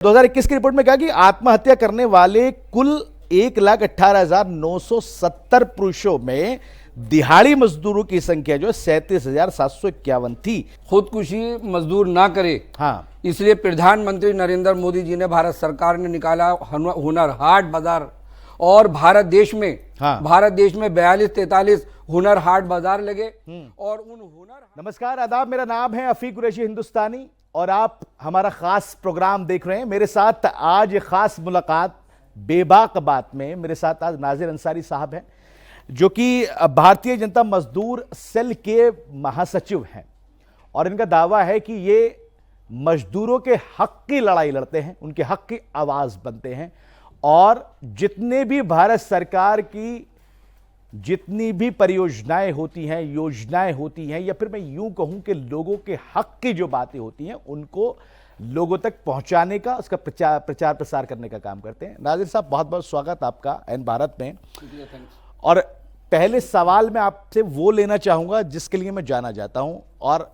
2021 की रिपोर्ट में कहा कि आत्महत्या करने वाले कुल 1,18,970 पुरुषों में दिहाड़ी मजदूरों की संख्या जो है 37,751 थी। खुदकुशी मजदूर ना करे, हाँ, इसलिए प्रधानमंत्री नरेंद्र मोदी जी ने, भारत सरकार ने निकाला हुनर हाट बाजार। और भारत देश में 42-43 हुनर हाट बाजार लगे और उन हुनर। नमस्कार, आदाब, मेरा नाम है अफीक कुरैशी हिंदुस्तानी और आप हमारा खास प्रोग्राम देख रहे हैं। मेरे साथ आज खास मुलाकात बेबाक बात में मेरे साथ आज नाजिर अंसारी साहब हैं, जो कि भारतीय जनता मजदूर सेल के महासचिव हैं और इनका दावा है कि ये मजदूरों के हक की लड़ाई लड़ते हैं, उनके हक की आवाज बनते हैं और जितने भी भारत सरकार की जितनी भी परियोजनाएं होती हैं, योजनाएं होती हैं, या फिर मैं यूं कहूं कि लोगों के हक की जो बातें होती हैं उनको लोगों तक पहुंचाने का, उसका प्रचार प्रसार करने का काम करते हैं। नाजिर साहब, बहुत बहुत स्वागत आपका एन भारत में। और पहले सवाल मैं आपसे वो लेना चाहूंगा जिसके लिए मैं जाना चाहता हूं, और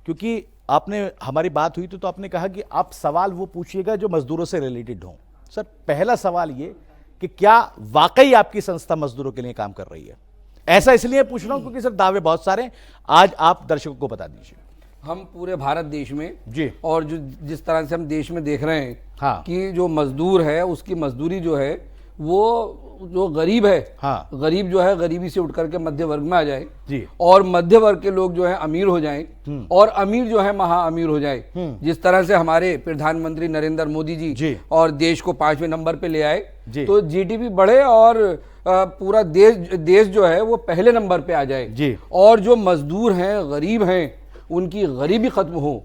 क्योंकि आपने हमारी बात हुई तो आपने कहा कि आप सवाल वो पूछिएगा जो मजदूरों से रिलेटेड हो। सर, पहला सवाल ये कि क्या वाकई आपकी संस्था मजदूरों के लिए काम कर रही है? ऐसा इसलिए पूछ रहा हूं क्योंकि सर दावे बहुत सारे हैं, आज आप दर्शकों को बता दीजिए। हम पूरे भारत देश में जी, और जो जिस तरह से हम देश में देख रहे हैं, हाँ, कि जो मजदूर है उसकी मजदूरी जो है, वो जो गरीब है, हाँ, गरीब जो है गरीबी से उठ करके मध्य वर्ग में आ जाए जी, और मध्य वर्ग के लोग जो है अमीर हो जाएं और अमीर जो है महा अमीर हो जाए। जिस तरह से हमारे प्रधानमंत्री नरेंद्र मोदी जी और देश को 5वें नंबर पे ले आए, तो जीडीपी बढ़े और पूरा देश जो है वो पहले नंबर पे आ जाए और जो मजदूर हैं, गरीब हैं, उनकी गरीबी खत्म हो।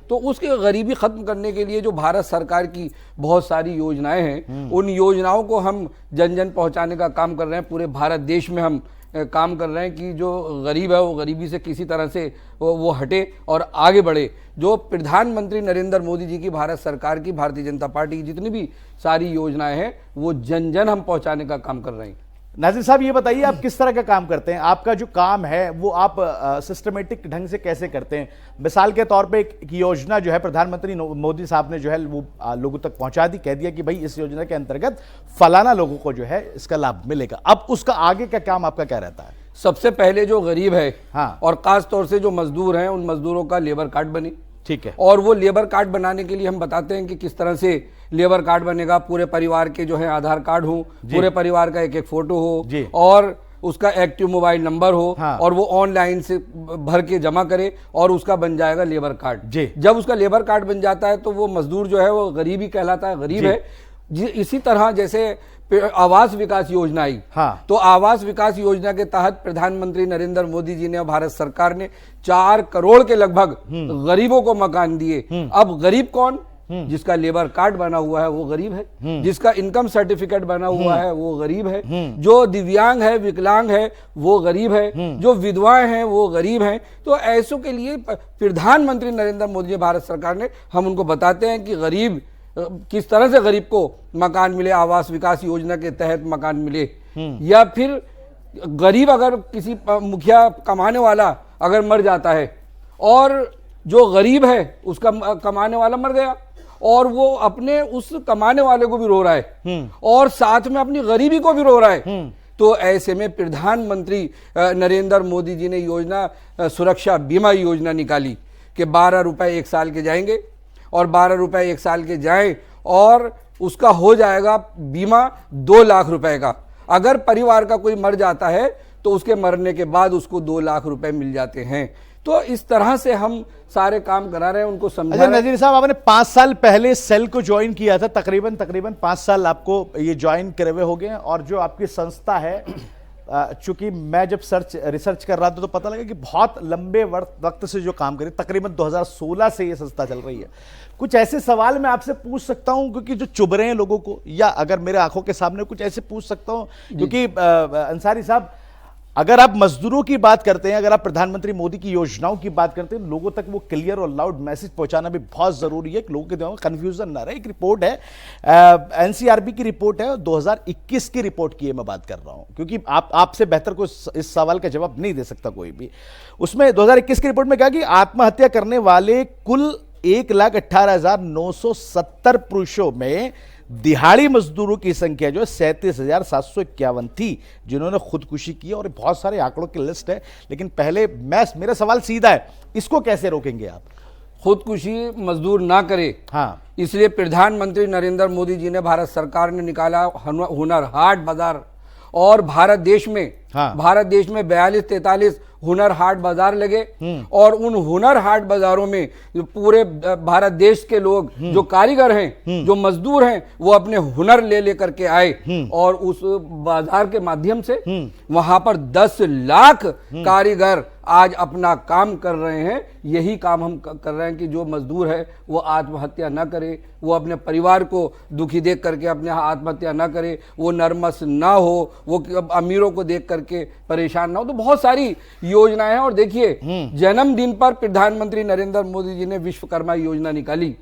तो उसकी गरीबी खत्म करने के लिए जो भारत सरकार की बहुत सारी योजनाएं हैं, उन योजनाओं को हम जन जन पहुंचाने का काम कर रहे हैं। पूरे भारत देश में हम काम कर रहे हैं कि जो गरीब है वो गरीबी से किसी तरह से वो हटे और आगे बढ़े। जो प्रधानमंत्री नरेंद्र मोदी जी की, भारत सरकार की, भारतीय जनता पार्टी की जितनी भी सारी योजनाएं हैं वो जन जन हम पहुंचाने का काम कर रहे हैं। नाजिर साहब, ये बताइए आप किस तरह का काम करते हैं? आपका जो काम है वो आप सिस्टमेटिक ढंग से कैसे करते हैं? मिसाल के तौर पे एक योजना जो है प्रधानमंत्री मोदी साहब ने जो है वो लोगों तक पहुंचा दी, कह दिया कि भाई इस योजना के अंतर्गत फलाना लोगों को जो है इसका लाभ मिलेगा। अब उसका आगे का काम आपका क्या रहता है? सबसे पहले जो गरीब है, हाँ, और खास तौर से जो मजदूर हैं, उन मजदूरों का लेबर कार्ड बने। ठीक है। और वो लेबर कार्ड बनाने के लिए हम बताते हैं कि किस तरह से लेबर कार्ड बनेगा। पूरे परिवार के जो है आधार कार्ड हो, पूरे परिवार का एक एक फोटो हो और उसका एक्टिव मोबाइल नंबर हो, हाँ, और वो ऑनलाइन से भर के जमा करे और उसका बन जाएगा लेबर कार्ड। जब उसका लेबर कार्ड बन जाता है तो वो मजदूर जो है वो गरीब ही कहलाता है, गरीब है। इसी तरह जैसे आवास विकास योजना आई, हाँ, तो आवास विकास योजना के तहत प्रधानमंत्री नरेंद्र मोदी जी ने और भारत सरकार ने 4 करोड़ के लगभग गरीबों को मकान दिए। अब गरीब कौन? जिसका लेबर कार्ड बना हुआ है वो गरीब है, जिसका इनकम सर्टिफिकेट बना हुआ है वो गरीब है, जो दिव्यांग है, विकलांग है वो गरीब है, जो विधवाएं हैं वो गरीब हैं। तो ऐसों के लिए प्रधानमंत्री नरेंद्र मोदी जी, भारत सरकार ने, हम उनको बताते हैं कि गरीब किस तरह से गरीब को मकान मिले, आवास विकास योजना के तहत मकान मिले। या फिर गरीब अगर किसी मुखिया कमाने वाला अगर मर जाता है और जो गरीब है उसका कमाने वाला मर गया और वो अपने उस कमाने वाले को भी रो रहा है और साथ में अपनी गरीबी को भी रो रहा है, तो ऐसे में प्रधानमंत्री नरेंद्र मोदी जी ने योजना सुरक्षा बीमा योजना निकाली कि 12 रुपए 1 साल के जाएंगे और 12 रुपए 1 साल के जाएं और उसका हो जाएगा बीमा 2 लाख रुपए का। अगर परिवार का कोई मर जाता है तो उसके मरने के बाद उसको 2 लाख रुपए मिल जाते हैं। तो इस तरह से हम सारे काम करा रहे हैं, उनको समझा। नजीर साहब, आपने 5 साल पहले सेल को ज्वाइन किया था, तकरीबन 5 साल आपको ये ज्वाइन करे हुए हो गए हैं। और जो आपकी संस्था है, चूंकि मैं जब रिसर्च कर रहा था तो पता लगा कि बहुत लंबे वक्त से जो काम करें, तकरीबन 2016 से ये संस्था चल रही है। कुछ ऐसे सवाल मैं आपसे पूछ सकता हूं क्योंकि जो चुभ रहे हैं लोगों को, या अगर मेरे आंखों के सामने कुछ ऐसे पूछ सकता हूं क्योंकि अंसारी साहब, अगर आप मजदूरों की बात करते हैं, अगर आप प्रधानमंत्री मोदी की योजनाओं की बात करते हैं, लोगों तक वो क्लियर और लाउड मैसेज पहुंचाना भी बहुत जरूरी है कि लोगों के दिमाग में कंफ्यूजन ना रहे। एक रिपोर्ट है, एनसीआरबी की रिपोर्ट है, 2021 की रिपोर्ट की मैं बात कर रहा हूं क्योंकि आपसे बेहतर कोई इस सवाल का जवाब नहीं दे सकता कोई भी। उसमें 2021 की रिपोर्ट में कहा कि आत्महत्या करने वाले कुल 1,18,970 पुरुषों में दिहाड़ी मजदूरों की संख्या जो है 37,751 थी जिन्होंने खुदकुशी की। और बहुत सारे आंकड़ों की लिस्ट है, लेकिन पहले मेरा सवाल सीधा है, इसको कैसे रोकेंगे आप? खुदकुशी मजदूर ना करे, हाँ, इसलिए प्रधानमंत्री नरेंद्र मोदी जी ने, भारत सरकार ने निकाला हुनर हाट बाजार। और भारत देश में 42-43 हुनर हाट बाजार लगे। और उन हुनर हाट बाजारों में पूरे भारत देश के लोग जो कारीगर हैं, जो मजदूर हैं, वो अपने हुनर ले लेकर के आए। और उस बाजार के माध्यम से वहां पर 10 लाख कारीगर आज अपना काम कर रहे हैं। यही काम हम कर रहे हैं कि जो मजदूर है वो आत्महत्या ना करे, वो अपने परिवार को दुखी देख करके अपने आत्महत्या ना करे, वो नर्मस ना हो, वो अमीरों को देख करके परेशान ना हो। तो बहुत सारी योजनाएं हैं। और देखिए, जन्मदिन पर प्रधानमंत्री नरेंद्र मोदी जी ने विश्वकर्मा योजना निकाली।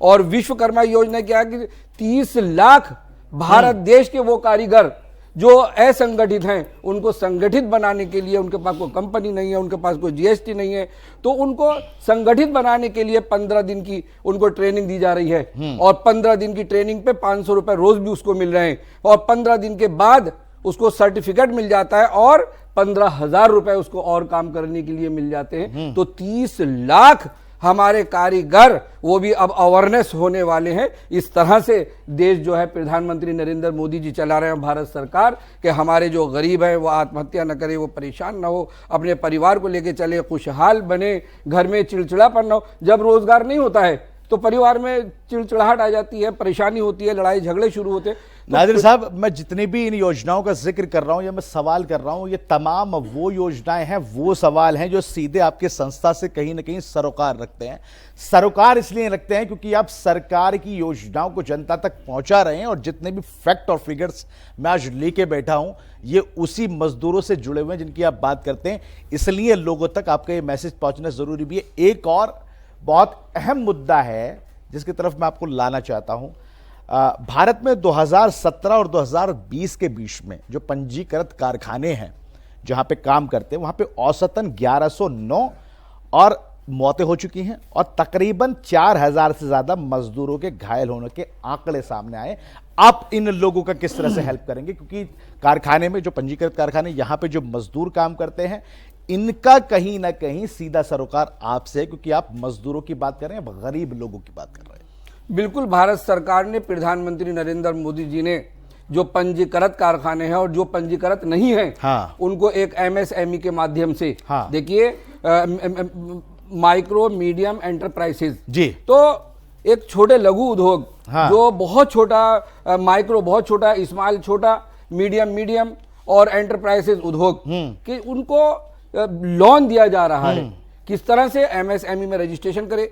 और विश्वकर्मा योजना क्या है कि 30 लाख भारत देश के वो कारीगर जो असंगठित हैं, उनको संगठित बनाने के लिए, उनके पास कोई कंपनी नहीं है, उनके पास कोई जीएसटी नहीं है, तो उनको संगठित बनाने के लिए 15 दिन की उनको ट्रेनिंग दी जा रही है। और 15 दिन की ट्रेनिंग पे 500 रुपए रोज भी उसको मिल रहे हैं। और 15 दिन के बाद उसको सर्टिफिकेट मिल जाता है और 15,000 रुपए उसको और काम करने के लिए मिल जाते हैं। तो 30 लाख हमारे कारीगर वो भी अब अवेयरनेस होने वाले हैं। इस तरह से देश जो है प्रधानमंत्री नरेंद्र मोदी जी चला रहे हैं, भारत सरकार, कि हमारे जो गरीब हैं वो आत्महत्या न करे, वो परेशान ना हो, अपने परिवार को लेके चले, खुशहाल बने, घर में चिड़चिड़ापन ना हो। जब रोजगार नहीं होता है तो परिवार में चिड़चिड़ाहट आ जाती है, परेशानी होती है, लड़ाई झगड़े शुरू होते हैं। नादिर साहब, मैं जितनी भी इन योजनाओं का जिक्र कर रहा हूं या मैं सवाल कर रहा हूं, ये तमाम वो योजनाएं हैं, वो सवाल हैं जो सीधे आपके संस्था से कहीं ना कहीं सरोकार रखते हैं। सरोकार इसलिए रखते हैं क्योंकि आप सरकार की योजनाओं को जनता तक पहुंचा रहे हैं। और जितने भी फैक्ट और फिगर्स मैं आज लेके बैठा हूं, ये उसी मजदूरों से जुड़े हुए हैं जिनकी आप बात करते हैं। इसलिए लोगों तक आपका ये मैसेज पहुंचना जरूरी भी है। एक और बहुत अहम मुद्दा है जिसकी तरफ मैं आपको लाना चाहता हूं। भारत में 2017 और 2020 के बीच में जो पंजीकृत कारखाने हैं जहां पे काम करते हैं, वहां पे औसतन 1109 और मौतें हो चुकी हैं और तकरीबन 4000 से ज्यादा मजदूरों के घायल होने के आंकड़े सामने आए। आप इन लोगों का किस तरह से हेल्प करेंगे? क्योंकि कारखाने में जो पंजीकृत कारखाने, यहां पे जो मजदूर काम करते हैं, इनका कहीं ना कहीं सीधा सरोकार आपसे है, क्योंकि आप मजदूरों की बात कर रहे हैं, गरीब लोगों की बात कर रहे हैं। बिल्कुल, भारत सरकार ने, प्रधानमंत्री नरेंद्र मोदी जी ने जो पंजीकृत कारखाने हैं और जो पंजीकृत नहीं हैं, हाँ, उनको एक एमएसएमई के माध्यम से, हाँ, देखिए, माइक्रो मीडियम एंटरप्राइजेज जी, तो एक छोटे लघु उद्योग, हाँ, जो बहुत छोटा, माइक्रो बहुत छोटा, स्मॉल छोटा, मीडियम और एंटरप्राइजेज उद्योग कि उनको लोन दिया जा रहा है। किस तरह से? एमएसएमई में रजिस्ट्रेशन करे।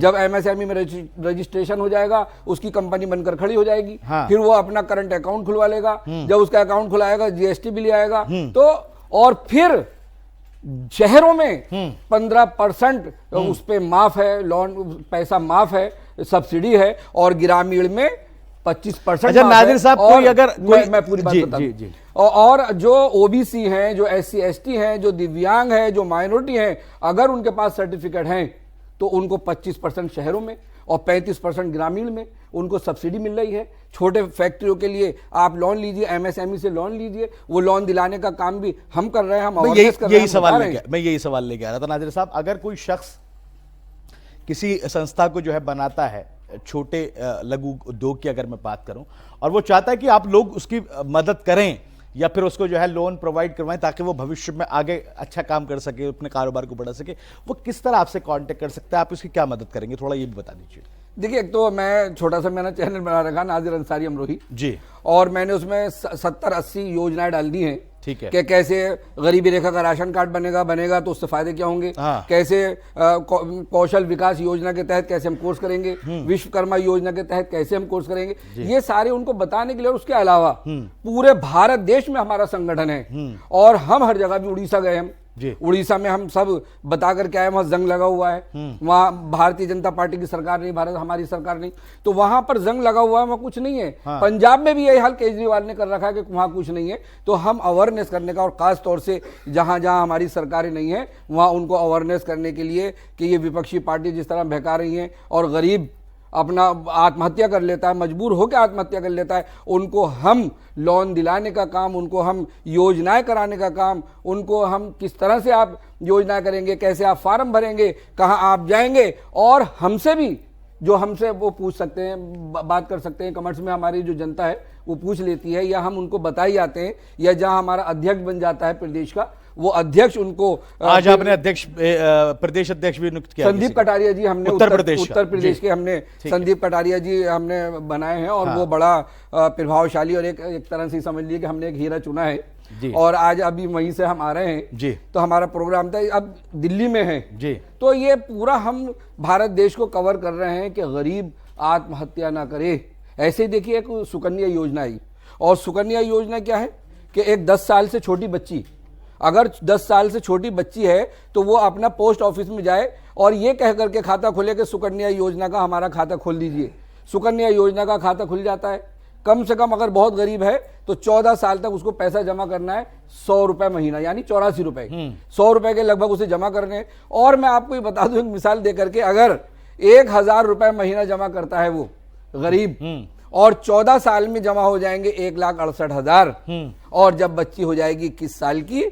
जब एमएसएमई में रजिस्ट्रेशन हो जाएगा, उसकी कंपनी बनकर खड़ी हो जाएगी, हाँ, फिर वो अपना करंट अकाउंट खुलवा लेगा। जब उसका अकाउंट खुलाएगा, जीएसटी भी ले आएगा। तो और फिर शहरों में 15% उस पे माफ है, लोन पैसा माफ है, सब्सिडी है। और ग्रामीण में 25%। नादिर साहब, कोई अगर मैं पूरी बात बता दूं, और जो ओबीसी हैं, जो एससी एसटी हैं, जो दिव्यांग हैं, जो माइनॉरिटी हैं, अगर उनके पास सर्टिफिकेट हैं तो उनको 25% शहरों में और 35% ग्रामीण में उनको सब्सिडी मिल रही है। छोटे फैक्ट्रियों के लिए आप लोन लीजिए, एमएसएमई से लोन लीजिए, वो लोन दिलाने का काम भी हम कर रहे हैं। हम यही सवाल लेके आ रहा था नादिर साहब। अगर कोई शख्स किसी संस्था को जो है बनाता है, छोटे लघु उद्योग की अगर मैं बात करूं, और वो चाहता है कि आप लोग उसकी मदद करें या फिर उसको जो है लोन प्रोवाइड करवाएं ताकि वो भविष्य में आगे अच्छा काम कर सके, अपने कारोबार को बढ़ा सके, वो किस तरह आपसे कांटेक्ट कर सकता है? आप उसकी क्या मदद करेंगे, थोड़ा ये भी बता दीजिए। देखिए, एक तो मैं छोटा सा मैंने चैनल बना रखा, नाजिर अंसारी अमरोही जी, और मैंने उसमें 70-80 योजनाएं डाल दी हैं। ठीक है, कि कैसे गरीबी रेखा का राशन कार्ड बनेगा तो उससे फायदे क्या होंगे, हाँ, कैसे कौशल विकास योजना के तहत कैसे हम कोर्स करेंगे, विश्वकर्मा योजना के तहत कैसे हम कोर्स करेंगे, ये सारे उनको बताने के लिए। और उसके अलावा पूरे भारत देश में हमारा संगठन है और हम हर जगह भी, उड़ीसा गए हम, उड़ीसा में हम सब बता करके आए, वहां जंग लगा हुआ है, वहां भारतीय जनता पार्टी की सरकार नहीं, भारत हमारी सरकार नहीं, तो वहां पर जंग लगा हुआ है, वहां कुछ नहीं है। पंजाब में भी यही हाल केजरीवाल ने कर रखा है कि वहां कुछ नहीं है। तो हम अवेयरनेस करने का, और खास तौर से जहां जहां हमारी सरकारें नहीं है वहां उनको अवेयरनेस करने के लिए कि ये विपक्षी पार्टी जिस तरह बहका रही है और गरीब अपना आत्महत्या कर लेता है, मजबूर होकर आत्महत्या कर लेता है, उनको हम लोन दिलाने का काम, उनको हम योजनाएं कराने का काम, उनको हम किस तरह से आप योजना करेंगे, कैसे आप फार्म भरेंगे, कहां आप जाएंगे, और हमसे भी जो हमसे वो पूछ सकते हैं, बात कर सकते हैं, कमेंट्स में हमारी जो जनता है वो पूछ लेती है, या हम उनको बता ही आते हैं, या जहां हमारा अध्यक्ष बन जाता है प्रदेश का, वो अध्यक्ष उनको आज आपने अध्यक्ष प्रदेश अध्यक्ष भी नियुक्त किया, संदीप कटारिया जी हमने उत्तर प्रदेश के हमने संदीप कटारिया जी हमने बनाए हैं, और वो बड़ा प्रभावशाली और एक तरह से समझ लीजिए कि हमने एक हीरा चुना है। और आज अभी वहीं से हम आ रहे हैं जी, तो हमारा प्रोग्राम था, अब दिल्ली में है जी, तो ये पूरा हम भारत देश को कवर कर रहे हैं कि गरीब आत्महत्या ना करे। ऐसे ही देखिए एक सुकन्या योजना आई, और सुकन्या योजना क्या है कि एक 10 साल से छोटी बच्ची, अगर 10 साल से छोटी बच्ची है तो वो अपना पोस्ट ऑफिस में जाए और ये कह करके खाता खोले कि सुकन्या योजना का हमारा खाता खोल दीजिए। सुकन्या योजना का खाता खुल जाता है। कम से कम अगर बहुत गरीब है तो 14 साल तक उसको पैसा जमा करना है, 100 रुपए महीना, यानी 84 रुपए, 100 रुपए के लगभग उसे जमा करने। और मैं आपको ये बता दूं एक मिसाल दे करके, अगर 1000 रुपए महीना जमा करता है वो गरीब, और 14 साल में जमा हो जाएंगे 1,68,000, और जब बच्ची हो जाएगी 21 साल की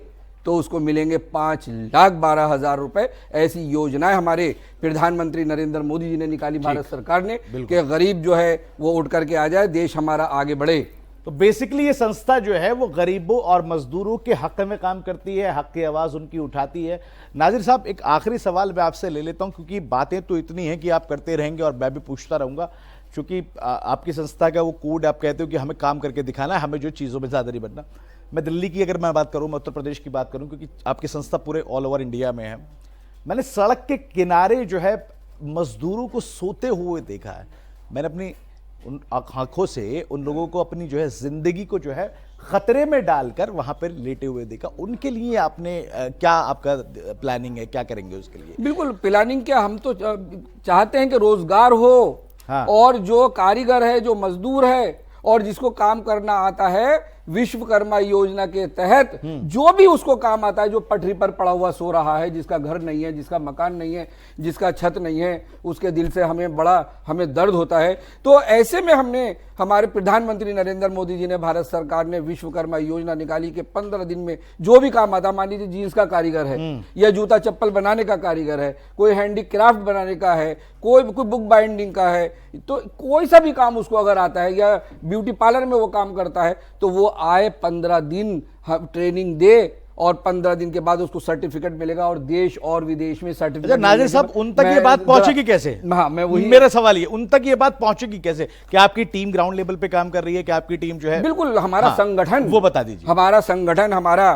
तो उसको मिलेंगे 5,12,000 रुपए। ऐसी योजनाएं हमारे प्रधानमंत्री नरेंद्र मोदी जी ने निकाली, भारत सरकार ने, कि गरीब जो है वो उठ करके आ जाए, देश हमारा आगे बढ़े। तो बेसिकली ये संस्था जो है वो गरीबों और मजदूरों के हक में काम करती है, हक की आवाज उनकी उठाती है। नाजिर साहब, एक आखिरी सवाल मैं आपसे ले लेता हूं, क्योंकि बातें तो इतनी हैं कि आप करते रहेंगे और मैं भी पूछता रहूंगा, क्योंकि आपकी संस्था का वो कोड, आप कहते हो कि हमें काम करके दिखाना है, हमें जो चीज़ों में ज़्यादा नहीं बनना। मैं दिल्ली की अगर मैं बात करूं, मैं उत्तर प्रदेश की बात करूं, क्योंकि आपकी संस्था पूरे ऑल ओवर इंडिया में है, मैंने सड़क के किनारे जो है मजदूरों को सोते हुए देखा है। मैंने अपनी उन आंखों से उन लोगों को अपनी जो है जिंदगी को जो है खतरे में डालकर वहां पर लेटे हुए देखा। उनके लिए आपने क्या, आपका प्लानिंग है, क्या करेंगे उसके लिए? बिल्कुल प्लानिंग क्या, हम तो चाहते हैं कि रोजगार हो, और जो कारीगर है, जो मजदूर है, और जिसको काम करना आता है, विश्वकर्मा योजना के तहत जो भी उसको काम आता है, जो पटरी पर पड़ा हुआ सो रहा है, जिसका घर नहीं है, जिसका मकान नहीं है, जिसका छत नहीं है, उसके दिल से हमें दर्द होता है। तो ऐसे में हमने, हमारे प्रधानमंत्री नरेंद्र मोदी जी ने, भारत सरकार ने विश्वकर्मा योजना निकाली कि 15 दिन में जो भी काम आता है, मान लीजिए जीन्स का कारीगर है, या जूता चप्पल बनाने का कारीगर है, कोई हैंडीक्राफ्ट बनाने का है, कोई बुक बाइंडिंग का है, तो कोई सा भी काम उसको अगर आता है, या ब्यूटी पार्लर में वो काम करता है, तो वो आए 15 दिन ट्रेनिंग दे, और 15 दिन के बाद उसको सर्टिफिकेट मिलेगा, और देश और विदेश में सर्टिफिकेट। नाजिर साहब, उन तक ये बात पहुंचेगी कैसे? हाँ, मैं वही, मेरा सवाल ये, उन तक ये बात पहुंचेगी कैसे? क्या आपकी टीम ग्राउंड लेवल पे काम कर रही है? क्या आपकी टीम जो है? बिल्कुल, हमारा संगठन, वो बता दीजिए। हमारा संगठन, हमारा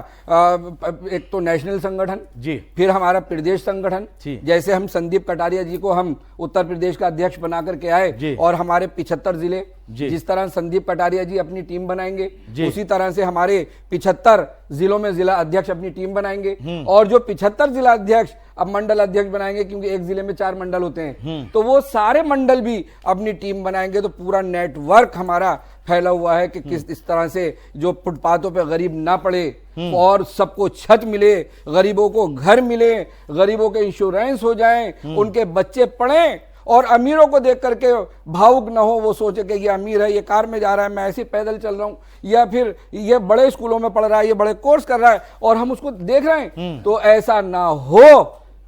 एक तो नेशनल संगठन जी, फिर हमारा प्रदेश संगठन, जैसे हम संदीप कटारिया जी को हम उत्तर प्रदेश का अध्यक्ष बना करके आए, और हमारे 75 जिले, जिस तरह संदीप कटारिया जी अपनी टीम बनाएंगे, उसी तरह से हमारे 75 जिलों में जिला अध्यक्ष अपनी टीम बनाएंगे, और जो 75 जिला अध्यक्ष अब मंडल अध्यक्ष बनाएंगे, क्योंकि एक जिले में 4 मंडल होते हैं, तो वो सारे मंडल भी अपनी टीम बनाएंगे। तो पूरा नेटवर्क हमारा फैला हुआ है कि किस इस तरह से जो फुटपाथों पे गरीब ना पड़े, और सबको छत मिले, गरीबों को घर मिले, गरीबों के इंश्योरेंस हो जाए, उनके बच्चे पढ़ें, और अमीरों को देख करके भावुक ना हो, वो सोचे कि ये अमीर है, ये कार में जा रहा है, मैं ऐसे पैदल चल रहा हूं, या फिर ये बड़े स्कूलों में पढ़ रहा है, ये बड़े कोर्स कर रहा है, और हम उसको देख रहे हैं। तो ऐसा ना हो।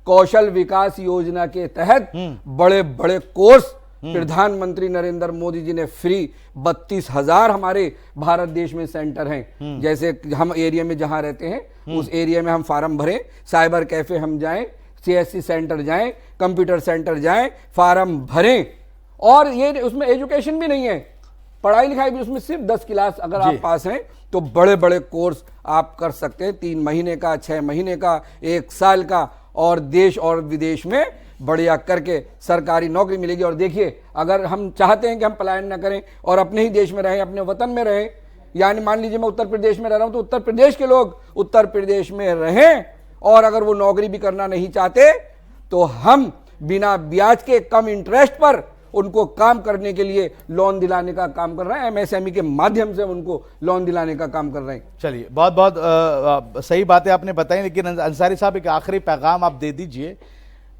कौशल विकास योजना के तहत बड़े बड़े कोर्स प्रधानमंत्री नरेंद्र मोदी जी ने फ्री 32,000 हमारे भारत देश में सेंटर हैं। जैसे हम एरिया में जहां रहते हैं, उस एरिया में हम फार्म भरें, साइबर कैफे हम जाएं, CSC सेंटर जाएं, कंप्यूटर सेंटर जाएं, फार्म भरें, और ये उसमें एजुकेशन भी नहीं है, पढ़ाई लिखाई भी, उसमें सिर्फ 10 क्लास अगर आप पास हैं तो बड़े बड़े कोर्स आप कर सकते हैं, 3 महीने का, 6 महीने का, 1 साल का, और देश और विदेश में बढ़िया करके सरकारी नौकरी मिलेगी। और देखिए, अगर हम चाहते हैं कि हम पलायन न करें और अपने ही देश में रहें, अपने वतन में रहें, यानी मान लीजिए मैं उत्तर प्रदेश में रह रहा हूं, तो उत्तर प्रदेश के लोग उत्तर प्रदेश में रहें, और अगर वो नौकरी भी करना नहीं चाहते तो हम बिना ब्याज के कम इंटरेस्ट पर उनको काम करने के लिए लोन दिलाने का काम कर रहे हैं। एमएसएमई के माध्यम से उनको लोन दिलाने का काम कर रहे हैं। चलिए, बहुत बहुत सही बातें आपने बताई, लेकिन अंसारी साहब एक आखिरी पैगाम आप दे दीजिए,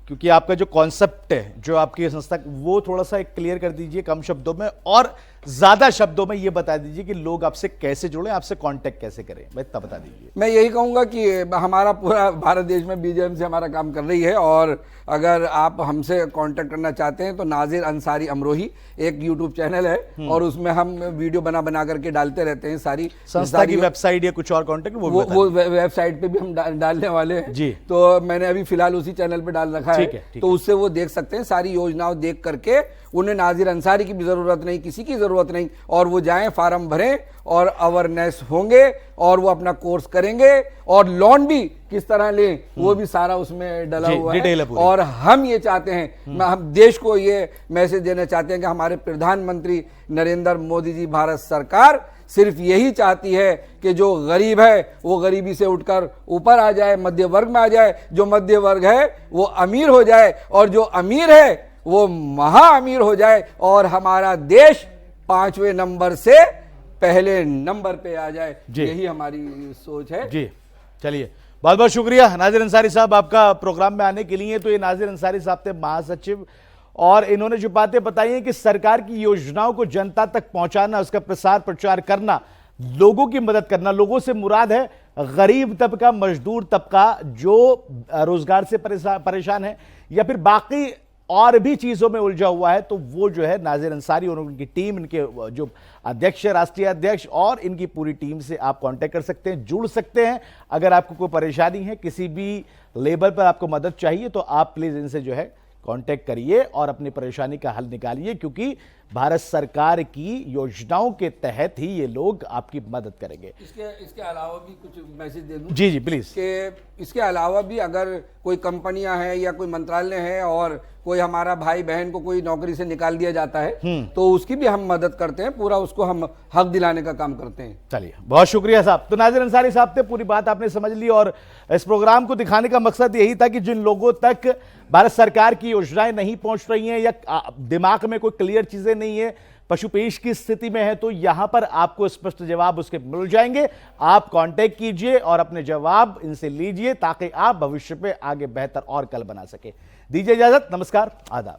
क्योंकि आपका जो कॉन्सेप्ट है, जो आपकी संस्था, वो थोड़ा सा क्लियर कर दीजिए कम शब्दों में, और ज्यादा शब्दों में ये बता दीजिए कि लोग आपसे कैसे जुड़े, आपसे कांटेक्ट कैसे करें, मैं इतना बता दीजिए। मैं यही कहूंगा कि हमारा पूरा भारत देश में बीजेएम से हमारा काम कर रही है, और अगर आप हमसे कांटेक्ट करना चाहते हैं तो नाजिर अंसारी अमरोही एक यूट्यूब चैनल है, और उसमें हम वीडियो बना करके डालते रहते हैं। सारी संस्था की वेबसाइट या कुछ और कांटेक्ट वो वेबसाइट पे भी हम डालने वाले हैं जी। तो मैंने अभी फिलहाल उसी चैनल पे डाल रखा है, तो उससे वो देख सकते हैं सारी योजनाओं देख करके। उन्हें नाजिर अंसारी की भी जरूरत नहीं, किसी की जरूरत नहीं, और वो जाएं, फार्म भरें और अवेयरनेस होंगे और वो अपना कोर्स करेंगे, और लोन भी किस तरह लें वो भी सारा उसमें डला हुआ है। और हम ये चाहते हैं, हम देश को ये मैसेज देना चाहते हैं कि हमारे प्रधानमंत्री नरेंद्र मोदी जी, भारत सरकार सिर्फ यही चाहती है कि जो गरीब है वो गरीबी से उठकर ऊपर आ जाए, मध्य वर्ग में आ जाए, जो मध्य वर्ग है वो अमीर हो जाए, और जो अमीर है वो महा अमीर हो जाए, और हमारा देश 5वें नंबर से पहले नंबर पे आ जाए। यही हमारी सोच है जी। चलिए, बहुत बहुत शुक्रिया नाजिर अंसारी साहब आपका प्रोग्राम में आने के लिए। तो ये नाजिर अंसारी साहब थे महासचिव, और इन्होंने जो बातें बताई हैं कि सरकार की योजनाओं को जनता तक पहुंचाना, उसका प्रसार प्रचार करना, लोगों की मदद करना। लोगों से मुराद है गरीब तबका, मजदूर तबका जो रोजगार से परेशान है या फिर बाकी और भी चीजों में उलझा हुआ है, तो वो जो है नाजिर अंसारी और उनकी टीम, इनके जो अध्यक्ष, राष्ट्रीय अध्यक्ष और इनकी पूरी टीम से आप कांटेक्ट कर सकते हैं, जुड़ सकते हैं। अगर आपको कोई परेशानी है, किसी भी लेवल पर आपको मदद चाहिए, तो आप प्लीज इनसे जो है कांटेक्ट करिए और अपनी परेशानी का हल निकालिए, क्योंकि भारत सरकार की योजनाओं के तहत ही ये लोग आपकी मदद करेंगे। इसके अलावा भी कुछ मैसेज दे दूं? जी जी प्लीज। कि इसके अलावा भी अगर कोई कंपनियां हैं या कोई मंत्रालय है और कोई हमारा भाई बहन को कोई नौकरी से निकाल दिया जाता है, तो उसकी भी हम मदद करते हैं, पूरा उसको हम हक दिलाने का काम करते हैं। चलिए, बहुत शुक्रिया साहब। तो नाजिर अंसारी साहब थे, पूरी बात आपने समझ ली, और इस प्रोग्राम को दिखाने का मकसद यही था कि जिन लोगों तक भारत सरकार की योजनाएं नहीं पहुंच रही हैं या दिमाग में कोई क्लियर चीजें नहीं है, पशुपेश की स्थिति में है, तो यहां पर आपको स्पष्ट जवाब उसके मिल जाएंगे। आप कांटेक्ट कीजिए और अपने जवाब इनसे लीजिए, ताकि आप भविष्य में आगे बेहतर और कल बना सके। दीजिए इजाजत, नमस्कार, आदाब।